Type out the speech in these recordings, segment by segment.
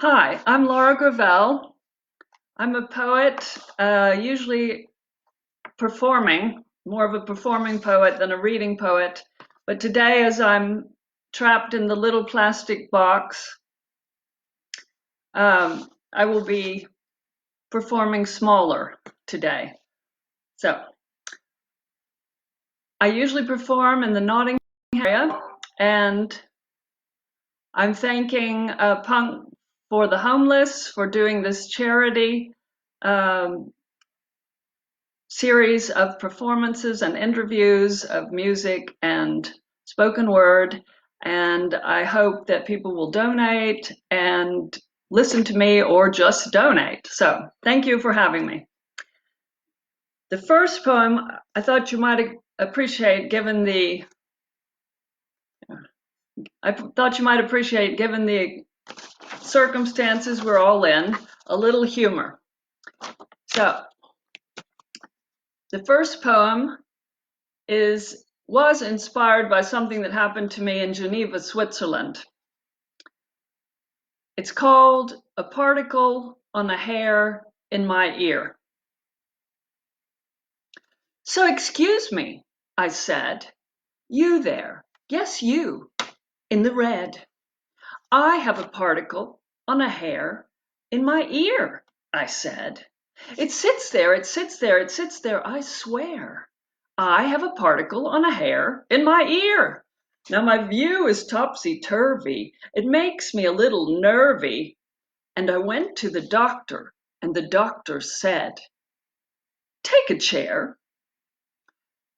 Hi, I'm Laura Grevel. I'm a poet, usually performing, more of a performing poet than a reading poet. But today, as I'm trapped in the little plastic box, I will be performing smaller today. So I usually perform in the Nottingham area, and I'm thanking Punk for the Homeless for doing this charity series of performances and interviews of music and spoken word. And I hope that people will donate and listen to me or just donate. So thank you for having me. The first poem I thought you might appreciate given the circumstances we're all in, a little humor. So the first poem was inspired by something that happened to me in Geneva, Switzerland. It's called A Particle on a Hair in My Ear. So excuse me, I said. You there, yes you, in the red. I have a particle on a hair in my ear, I said. It sits there, it sits there, it sits there, I swear. I have a particle on a hair in my ear. Now my view is topsy-turvy. It makes me a little nervy. And I went to the doctor, and the doctor said, "Take a chair.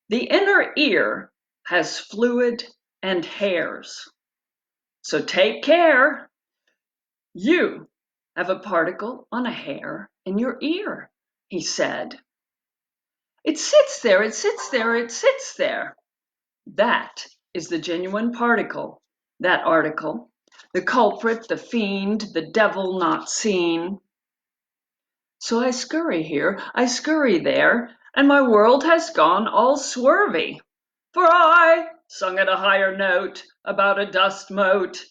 The inner ear has fluid and hairs. So take care. You have a particle on a hair in your ear," he said. It sits there, it sits there, it sits there. That is the genuine particle, that article. The culprit, the fiend, the devil not seen. So I scurry here, I scurry there, and my world has gone all swervy. For I, sung at a higher note, about a dust mote,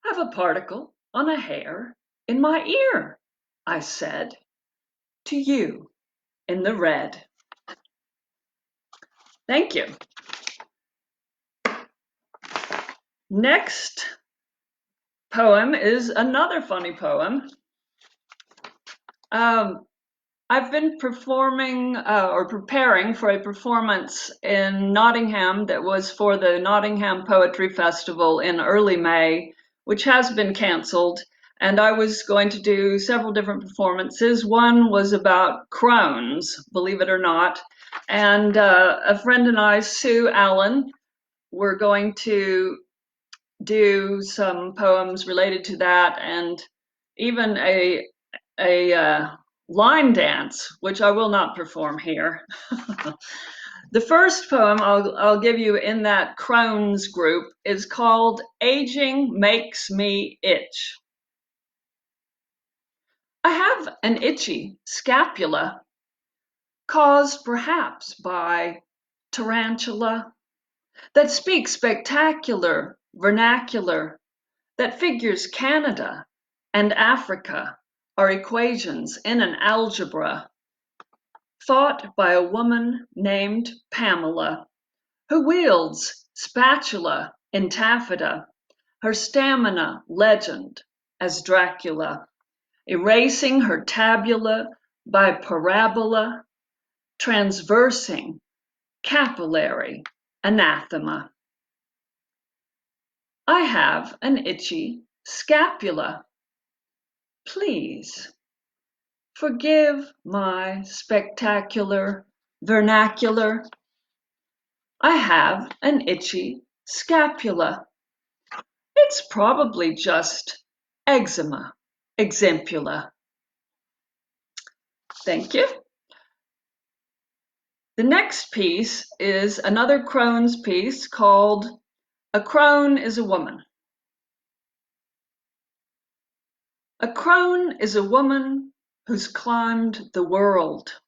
have a particle on a hair in my ear, I said, to you in the red. Thank you. Next poem is another funny poem. I've been performing or preparing for a performance in Nottingham that was for the Nottingham Poetry Festival in early May, which has been canceled. And I was going to do several different performances. One was about crones, believe it or not. And a friend and I, Sue Allen, were going to do some poems related to that, and even a line dance, which I will not perform here. The first poem I'll give you in that Crohn's group is called "Aging Makes Me Itch." I have an itchy scapula, caused perhaps by tarantula, that speaks spectacular vernacular, that figures Canada and Africa are equations in an algebra, fought by a woman named Pamela, who wields spatula in taffeta, her stamina legend as Dracula, erasing her tabula by parabola, transversing capillary anathema. I have an itchy scapula. Please forgive my spectacular vernacular. I have an itchy scapula. It's probably just eczema exempula. Thank you. The next piece is another Crohn's piece called "A Crone is a Woman." A crone is a woman who's climbed the world,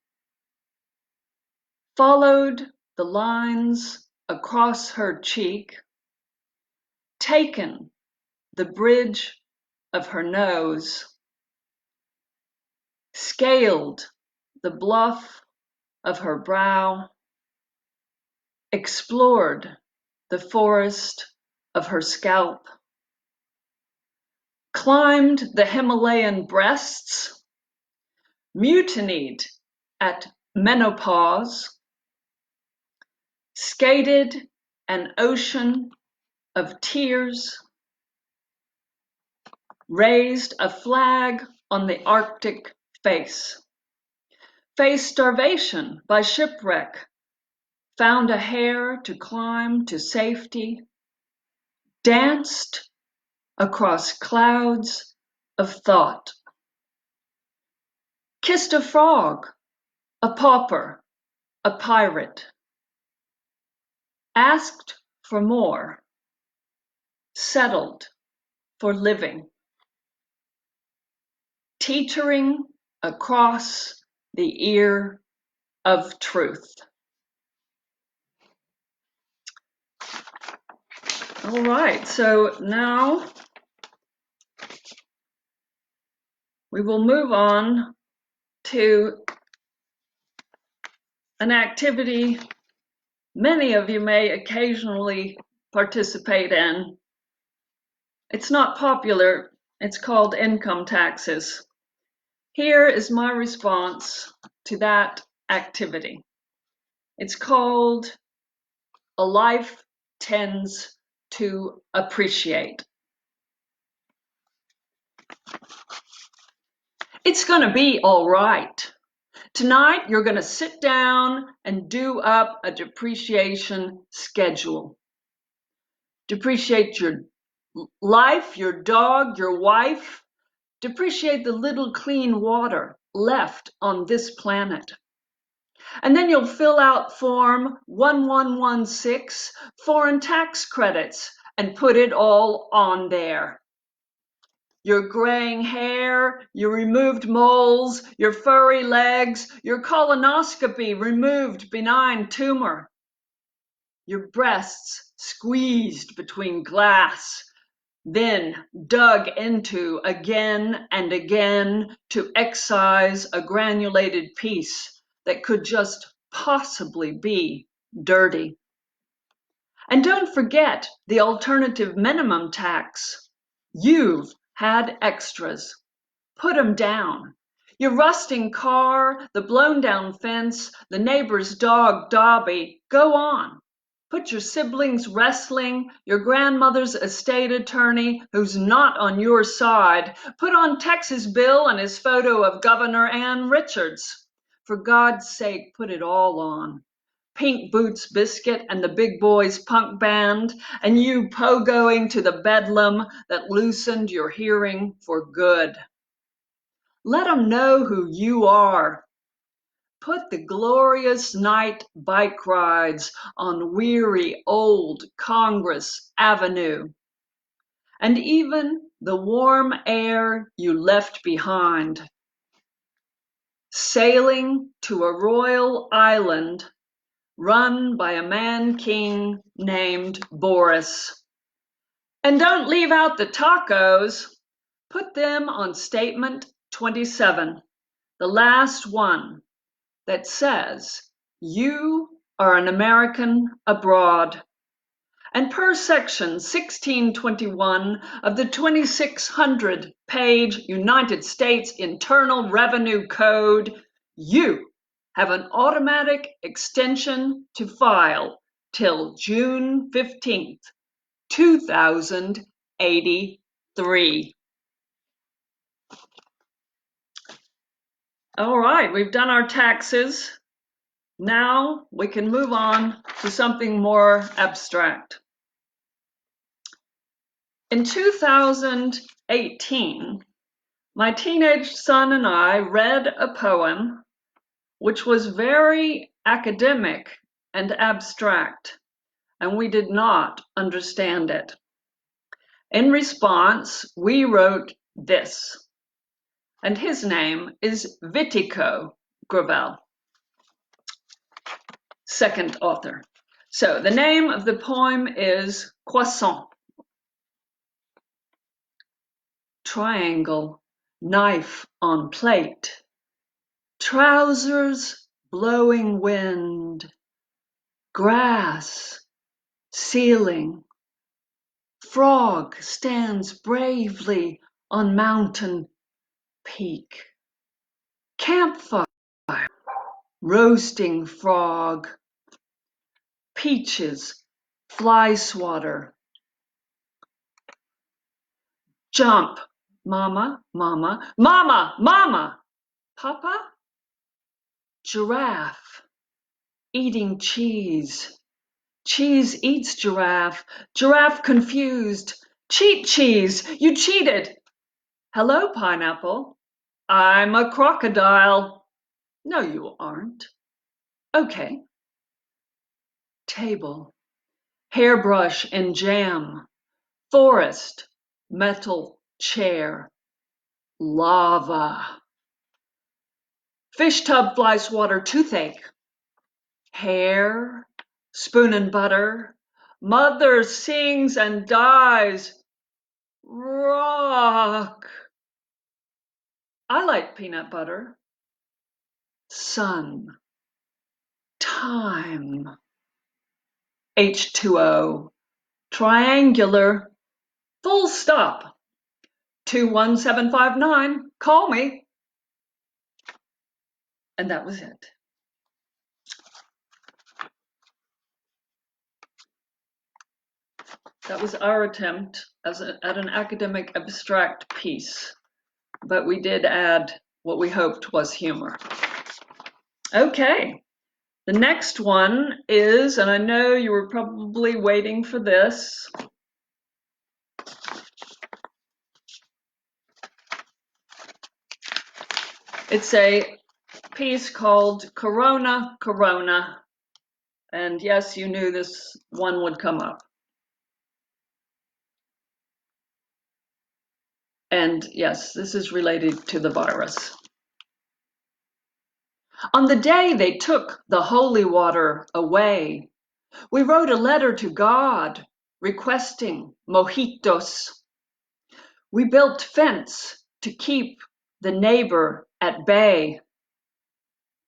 followed the lines across her cheek, taken the bridge of her nose, scaled the bluff of her brow, explored the forest of her scalp, climbed the Himalayan breasts, mutinied at menopause, skated an ocean of tears, raised a flag on the Arctic face, faced starvation by shipwreck, found a hare to climb to safety, danced across clouds of thought, kissed a frog, a pauper, a pirate, asked for more, settled for living, teetering across the ear of truth. All right, so now we will move on to an activity many of you may occasionally participate in. It's not popular. It's called income taxes. Here is my response to that activity. It's called A Life Tends to Appreciate. It's going to be all right. Tonight, you're going to sit down and do up a depreciation schedule. Depreciate your life, your dog, your wife. Depreciate the little clean water left on this planet. And then you'll fill out Form 1116, foreign tax credits, and put it all on there. Your graying hair, your removed moles, your furry legs, your colonoscopy removed benign tumor, your breasts squeezed between glass, then dug into again and again to excise a granulated piece that could just possibly be dirty. And don't forget the alternative minimum tax. You've had extras. Put them down. Your rusting car, the blown down fence, the neighbor's dog Dobby, go on. Put your siblings wrestling, your grandmother's estate attorney who's not on your side. Put on Texas Bill and his photo of Governor Ann Richards. For God's sake, put it all on. Pink Boots Biscuit and the Big Boys punk band, and you pogoing to the bedlam that loosened your hearing for good. Let them know who you are. Put the glorious night bike rides on weary old Congress Avenue, and even the warm air you left behind. Sailing to a royal island run by a man-king named Boris. And don't leave out the tacos. Put them on Statement 27, the last one, that says, you are an American abroad. And per section 1621 of the 2600-page United States Internal Revenue Code, you have an automatic extension to file till June 15th, 2083. All right, we've done our taxes. Now we can move on to something more abstract. In 2018, my teenage son and I read a poem which was very academic and abstract, and we did not understand it. In response, we wrote this, and his name is Laura Grevel, second author. So the name of the poem is Croissant. triangle, knife on plate, trousers, blowing wind, grass, ceiling, frog stands bravely on mountain peak, campfire, roasting frog, peaches, fly swatter, jump, mama, mama, mama, mama, papa, giraffe, eating cheese, cheese eats giraffe, giraffe confused, cheat cheese, you cheated. Hello, pineapple, I'm a crocodile. No, you aren't. Okay. Table, hairbrush and jam, forest, metal chair, lava, fish tub, fly swatter, toothache, hair, spoon and butter, mother sings and dies, rock. I like peanut butter, sun, time, H2O, triangular, full stop, 21759, call me. And that was it. That was our attempt at an academic abstract piece, but we did add what we hoped was humor. Okay, the next one is, and I know you were probably waiting for this. It's a piece called Corona, Corona. And yes, you knew this one would come up. And yes, this is related to the virus. On the day they took the holy water away, we wrote a letter to God requesting mojitos. We built fence to keep the neighbor at bay,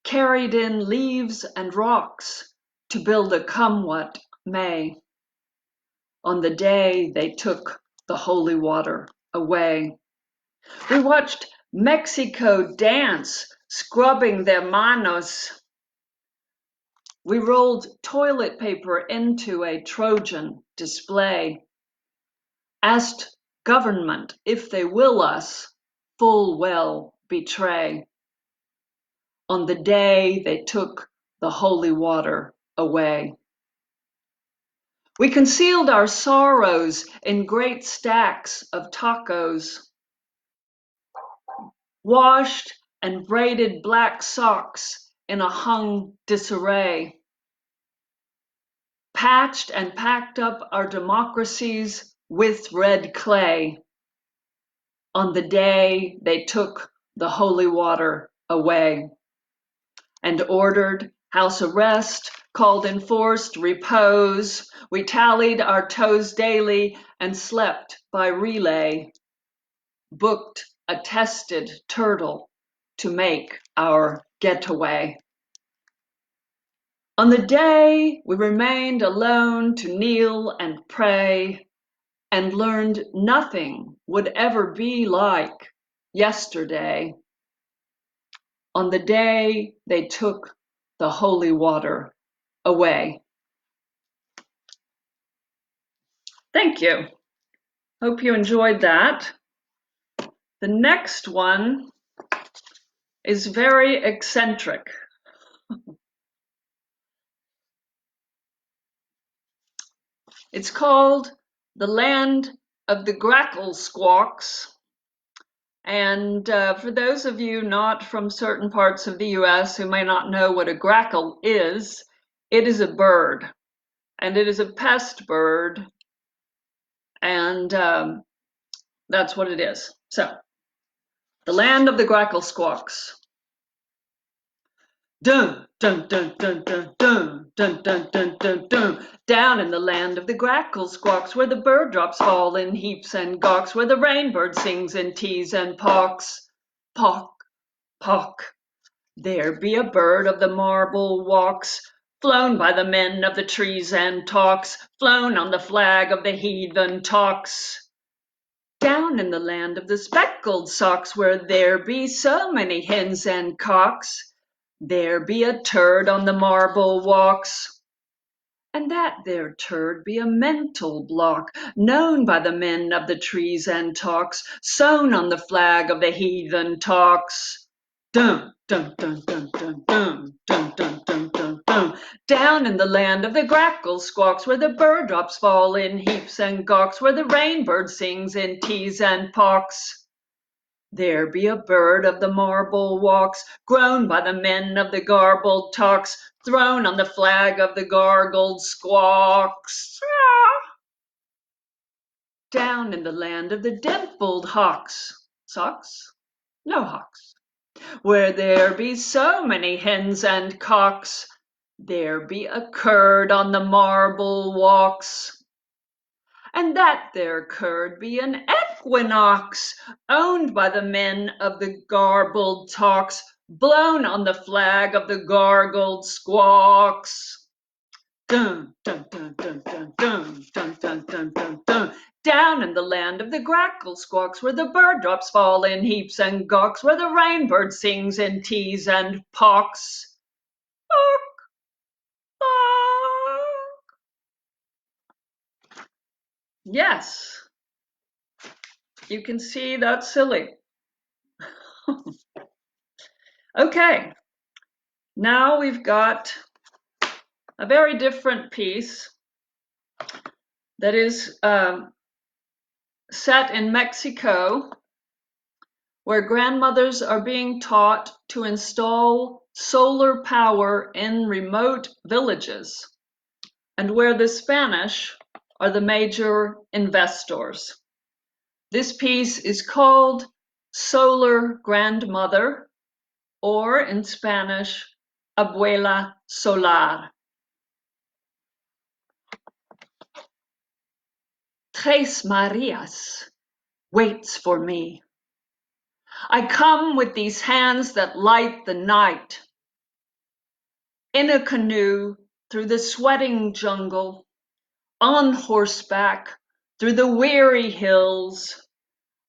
carried in leaves and rocks to build a come what may. On the day they took the holy water away, we watched Mexico dance, scrubbing their manos. We rolled toilet paper into a Trojan display, asked government if they will us full well betray. On the day they took the holy water away, we concealed our sorrows in great stacks of tacos, washed and braided black socks in a hung disarray, patched and packed up our democracies with red clay. On the day they took the holy water away, and ordered house arrest, called enforced repose, we tallied our toes daily and slept by relay, booked a tested turtle to make our getaway. On the day we remained alone to kneel and pray, and learned nothing would ever be like yesterday. On the day they took the holy water away. Thank you. Hope you enjoyed that. The next one is very eccentric. It's called The Land of the Grackle Squawks. And for those of you not from certain parts of the US who may not know what a grackle is, it is a bird. And it is a pest bird. And that's what it is. So, The Land of the Grackle Squawks. Dun, dun, dun, dun, dun, dun, dun, dun, dun, dun, dun. Down in the land of the grackle squawks, where the bird drops fall in heaps and gawks, where the rainbird sings in teas and pawks. Pawk, pawk. There be a bird of the marble walks, flown by the men of the trees and talks, flown on the flag of the heathen talks. Down in the land of the speckled socks, where there be so many hens and cocks, there be a turd on the marble walks. And that there turd be a mental block, known by the men of the trees and talks, sewn on the flag of the heathen talks. Dun, dun, dun, dun, dun, dun, dun, dun, dun, dun, dun. Down in the land of the grackle squawks, where the bird drops fall in heaps and gawks, where the rainbird sings in teas and pawks. There be a bird of the marble walks, grown by the men of the garbled talks, thrown on the flag of the gargled squawks. Down in the land of the dimpled hawks. Socks? No hawks. Where there be so many hens and cocks, there be a curd on the marble walks. And that there curd be an equinox, owned by the men of the garbled talks, blown on the flag of the gargled squawks. Dun, dun, dun, dun, dun, dun, dun, dun, dun, dun, dun. Down in the land of the grackle squawks, where the bird drops fall in heaps and gawks, where the rainbird sings in teas and pawks. Awk, awk. Yes, you can see that's silly. Okay, now we've got a very different piece that is set in Mexico, where grandmothers are being taught to install solar power in remote villages, and where the Spanish are the major investors. This piece is called Solar Grandmother, or in Spanish, Abuela Solar. Tres Marias waits for me. I come with these hands that light the night. In a canoe through the sweating jungle, on horseback through the weary hills,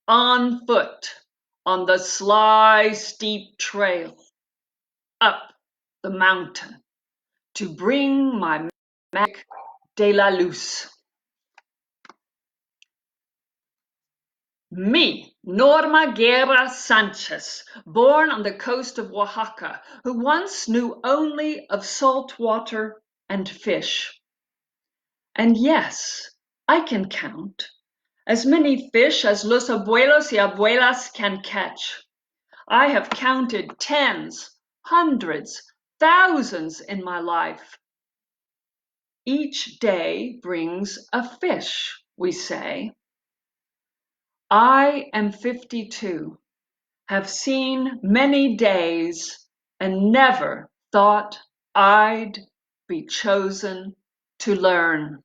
on foot on the sly, steep trail, up the mountain to bring my magic de la luz. Me, Norma Guerra Sanchez, born on the coast of Oaxaca, who once knew only of salt water and fish. And yes, I can count as many fish as los abuelos y abuelas can catch. I have counted tens, hundreds, thousands in my life. Each day brings a fish, we say. I am 52, have seen many days, and never thought I'd be chosen to learn.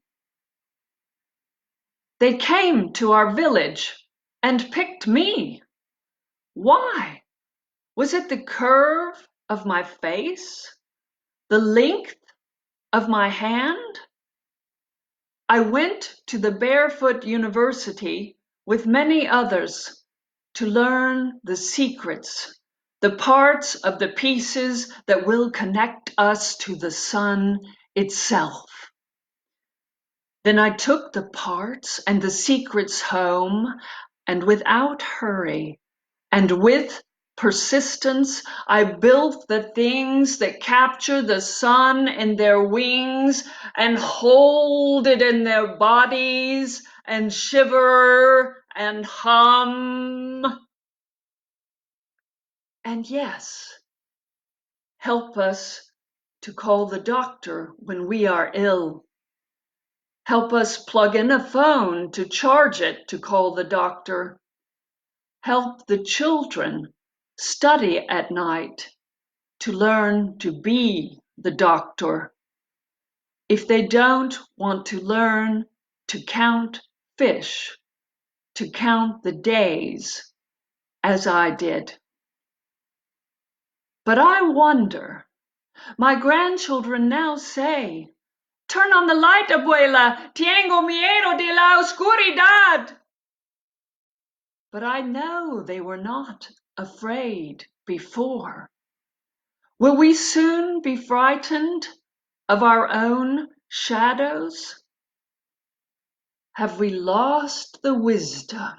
They came to our village and picked me. Why? Was it the curve of my face? The length of my hand? I went to the Barefoot University with many others to learn the secrets, the parts of the pieces that will connect us to the sun itself. Then I took the parts and the secrets home, and without hurry and with persistence, I built the things that capture the sun in their wings and hold it in their bodies and shiver and hum. And yes, help us to call the doctor when we are ill. Help us plug in a phone to charge it to call the doctor. Help the children study at night to learn to be the doctor, if they don't want to learn to count fish, to count the days, as I did. But I wonder, my grandchildren now say, "Turn on the light, abuela, tengo miedo de la oscuridad." But I know they were not afraid before. Will we soon be frightened of our own shadows? Have we lost the wisdom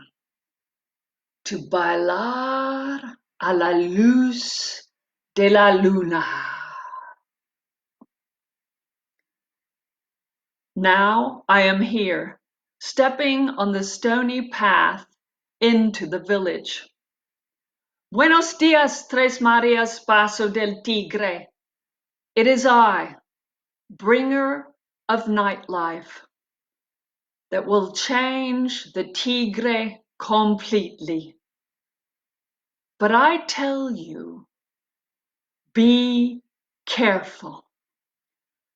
to bailar a la luz de la luna? Now I am here, stepping on the stony path into the village. Buenos dias, Tres Marias Paso del Tigre. It is I, bringer of nightlife, that will change the Tigre completely. But I tell you, be careful.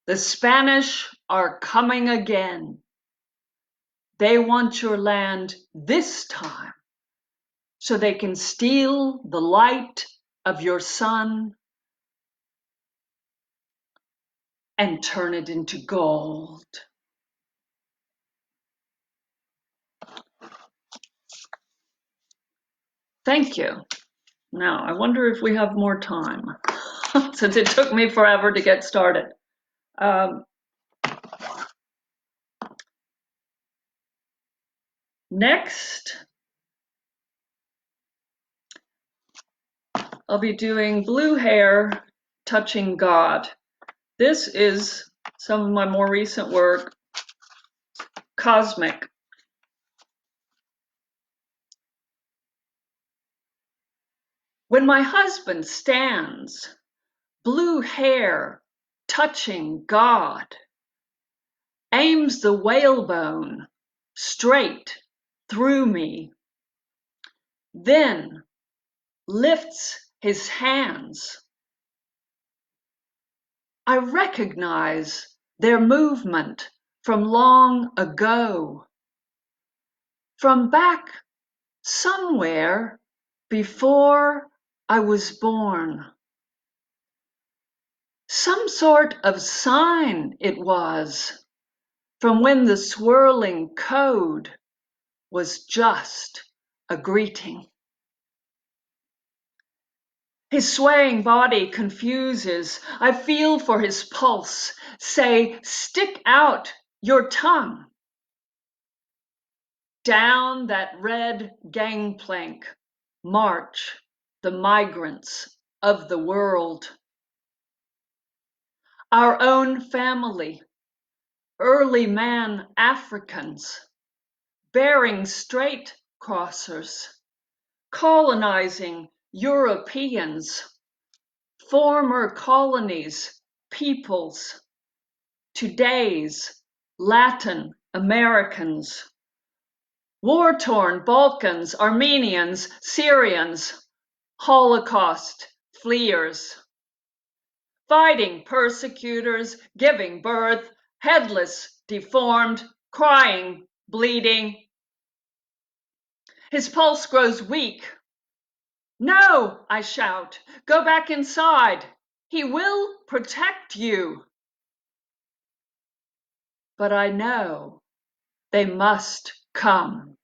The Spanish are coming again. They want your land this time, so they can steal the light of your sun and turn it into gold. Thank you. Now, I wonder if we have more time, since it took me forever to get started. Next, I'll be doing Blue Hair, Touching God. This is some of my more recent work, Cosmic. When my husband stands, blue hair, touching God, aims the whalebone straight through me, then lifts his hands. I recognize their movement from long ago, from back somewhere before I was born. Some sort of sign it was, from when the swirling code was just a greeting. His swaying body confuses. I feel for his pulse. Say, stick out your tongue. Down that red gangplank march the migrants of the world. Our own family, early man Africans, Bering Strait crossers, colonizing Europeans, former colonies, peoples, today's Latin Americans, war-torn Balkans, Armenians, Syrians, Holocaust fleers, fighting persecutors, giving birth, headless, deformed, crying, bleeding. His pulse grows weak. "No," I shout, "go back inside. He will protect you." But I know they must come.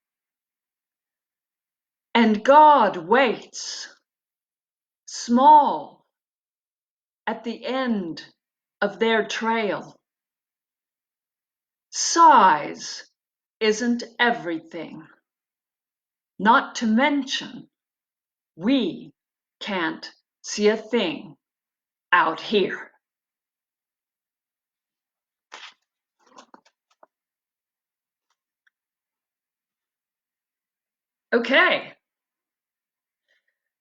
And God waits, small, at the end of their trail. Size isn't everything. Not to mention, we can't see a thing out here. Okay.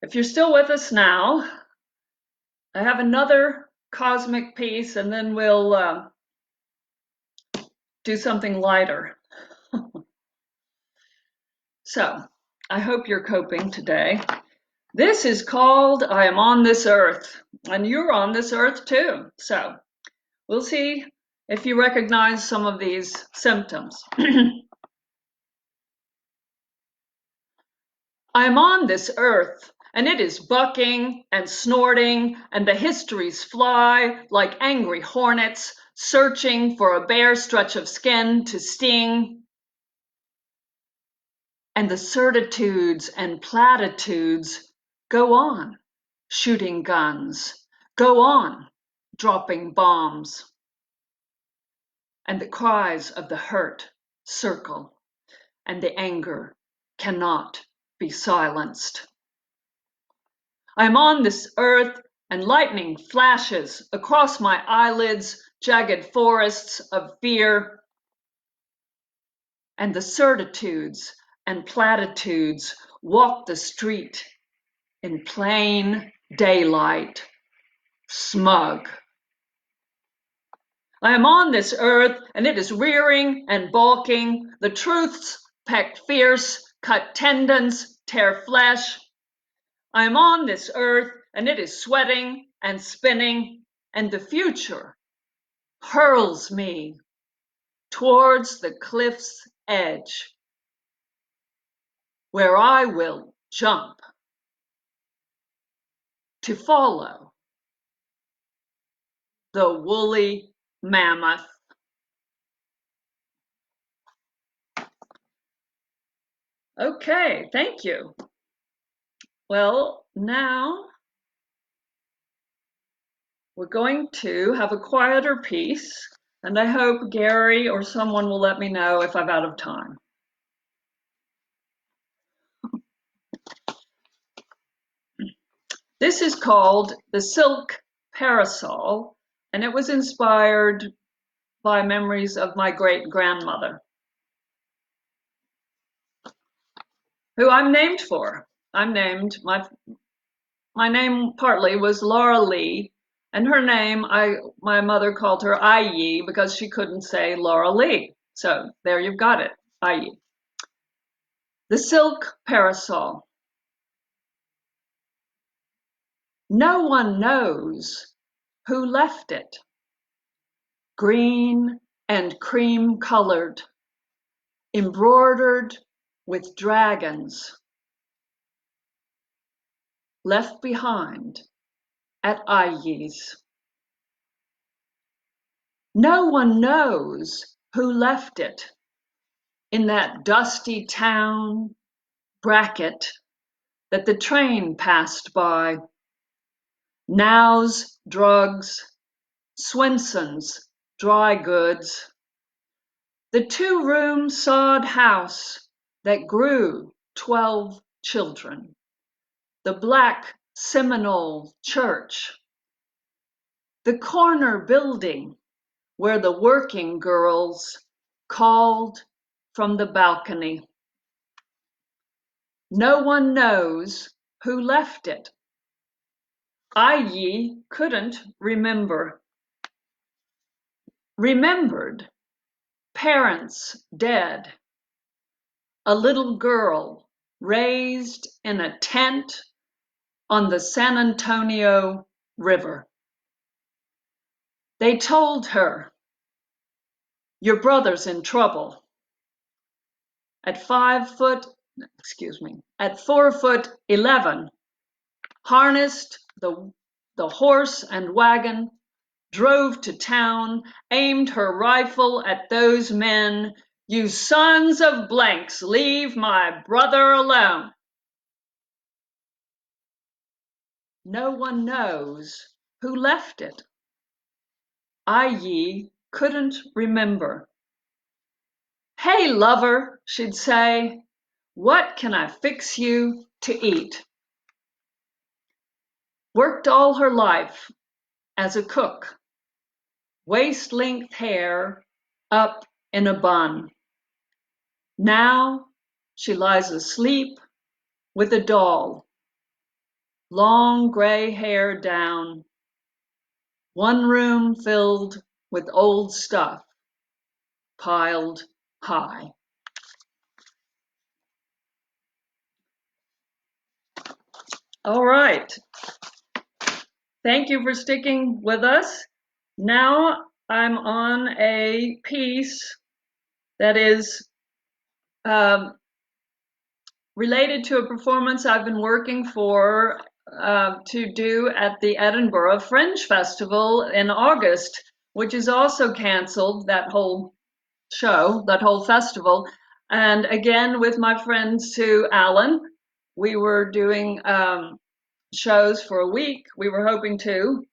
If you're still with us now, I have another cosmic piece, and then we'll do something lighter. So, I hope you're coping today. This is called I Am on This Earth, and you're on this earth too. So we'll see if you recognize some of these symptoms. I am on this earth, and it is bucking and snorting, and the histories fly like angry hornets, searching for a bare stretch of skin to sting. And the certitudes and platitudes go on, shooting guns, go on, dropping bombs. And the cries of the hurt circle, and the anger cannot be silenced. I am on this earth, and lightning flashes across my eyelids, jagged forests of fear. And the certitudes and platitudes walk the street in plain daylight, smug. I am on this earth, and it is rearing and balking. The truths peck fierce, cut tendons, tear flesh. I am on this earth, and it is sweating and spinning, and the future hurls me towards the cliff's edge, where I will jump to follow the woolly mammoth. Okay, thank you. Well, now we're going to have a quieter piece, and I hope Gary or someone will let me know if I'm out of time. This is called The Silk Parasol, and it was inspired by memories of my great-grandmother, who I'm named for. I'm named, my name partly was Laura Lee, and her name, my mother called her Ai because she couldn't say Laura Lee. So there you've got it, Ai. The Silk Parasol. No one knows who left it. Green and cream colored, embroidered with dragons, left behind at Ai's. No one knows who left it in that dusty town bracket that the train passed by. Now's drugs, Swenson's dry goods, the 2-room sod house that grew 12 children, the black Seminole church, the corner building where the working girls called from the balcony. No one knows who left it. Ai couldn't remember. Remembered parents dead, a little girl raised in a tent on the San Antonio River. They told her, "Your brother's in trouble." At 4'11", harnessed the horse and wagon, drove to town, aimed her rifle at those men. "You sons of blanks, leave my brother alone." No one knows who left it. Ai couldn't remember. "Hey, lover," she'd say, "what can I fix you to eat?" Worked all her life as a cook, waist-length hair up in a bun. Now she lies asleep with a doll, long gray hair down, one room filled with old stuff piled high. All right. Thank you for sticking with us. Now I'm on a piece that is related to a performance I've been working for to do at the Edinburgh Fringe Festival in August, which is also canceled, that whole show, that whole festival. And again, with my friend Sue Allen, we were doing shows for a week. We were hoping to.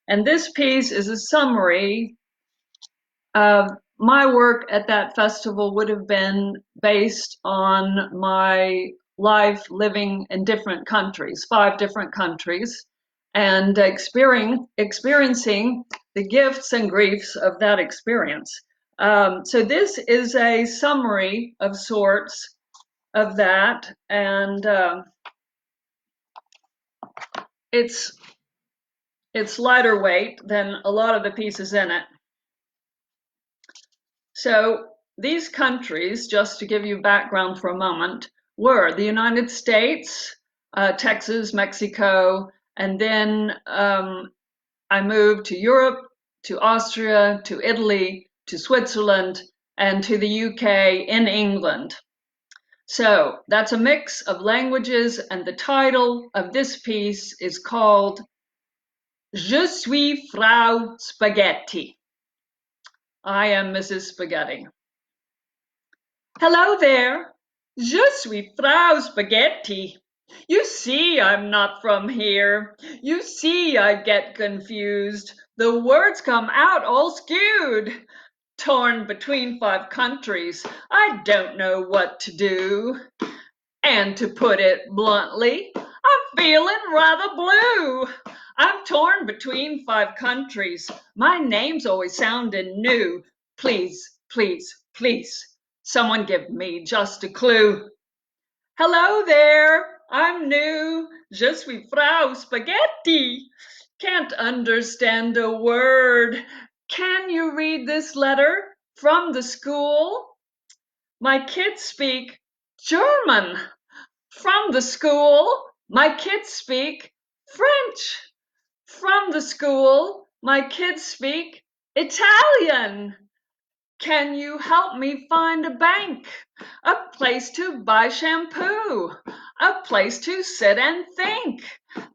And this piece is a summary of my work at that festival would have been based on my life living in different countries, 5 different countries, and experiencing the gifts and griefs of that experience. So this is a summary of sorts of that, and it's lighter weight than a lot of the pieces in it. So these countries, just to give you background for a moment, were the United States, Texas, Mexico, and then I moved to Europe, to Austria, to Italy, to Switzerland, and to the UK in England. So that's a mix of languages, and the title of this piece is called Je suis Frau Spaghetti. I am Mrs. Spaghetti. Hello there. Je suis Frau Spaghetti. You see, I'm not from here. You see, I get confused. The words come out all skewed. Torn between 5 countries, I don't know what to do. And to put it bluntly, I'm feeling rather blue. I'm torn between 5 countries. My name's always sounding new. Please, please, please, someone give me just a clue. Hello there, I'm new. Je suis Frau Spaghetti. Can't understand a word. Can you read this letter from the school? My kids speak German. From the school, my kids speak French. From the school, my kids speak Italian. Can you help me find a bank? A place to buy shampoo? A place to sit and think?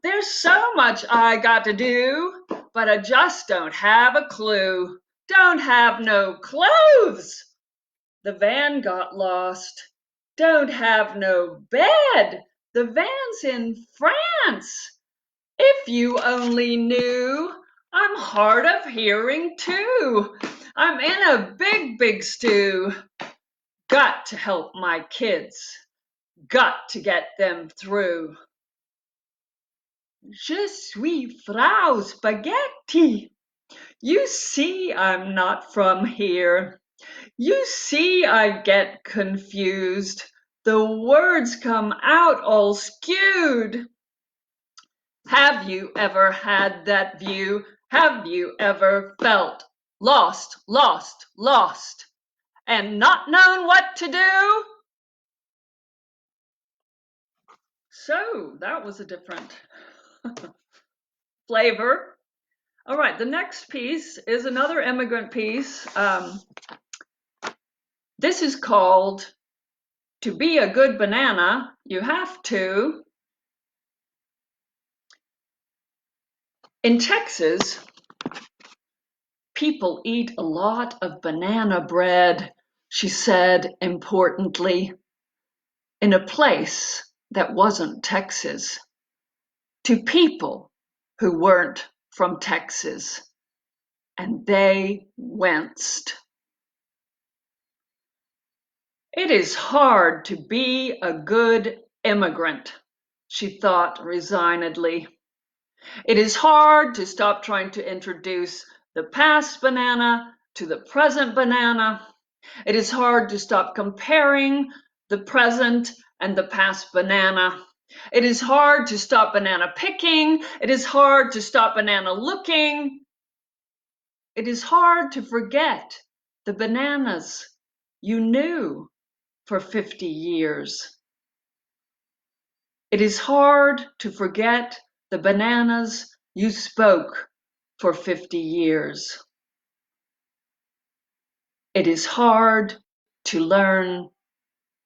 There's so much I got to do, but I just don't have a clue. Don't have no clothes. The van got lost. Don't have no bed. The van's in France. If you only knew, I'm hard of hearing too. I'm in a big, big stew. Got to help my kids. Got to get them through. Je suis Frau Spaghetti. You see, I'm not from here. You see, I get confused. The words come out all skewed. Have you ever had that view? Have you ever felt lost, lost, lost, and not known what to do? So that was a different flavor. All right, the next piece is another immigrant piece. This is called To Be a Good Banana, You Have to. In Texas, people eat a lot of banana bread, she said importantly, in a place that wasn't Texas, to people who weren't from Texas, and they winced. It is hard to be a good immigrant, she thought resignedly. It is hard to stop trying to introduce the past banana to the present banana. It is hard to stop comparing the present and the past banana. It is hard to stop banana picking. It is hard to stop banana looking. It is hard to forget the bananas you knew for 50 years. It is hard to forget the bananas you spoke for 50 years. It is hard to learn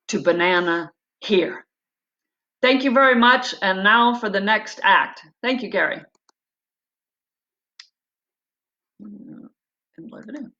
to banana here. Thank you very much. And now for the next act. Thank you, Gary. And live it in.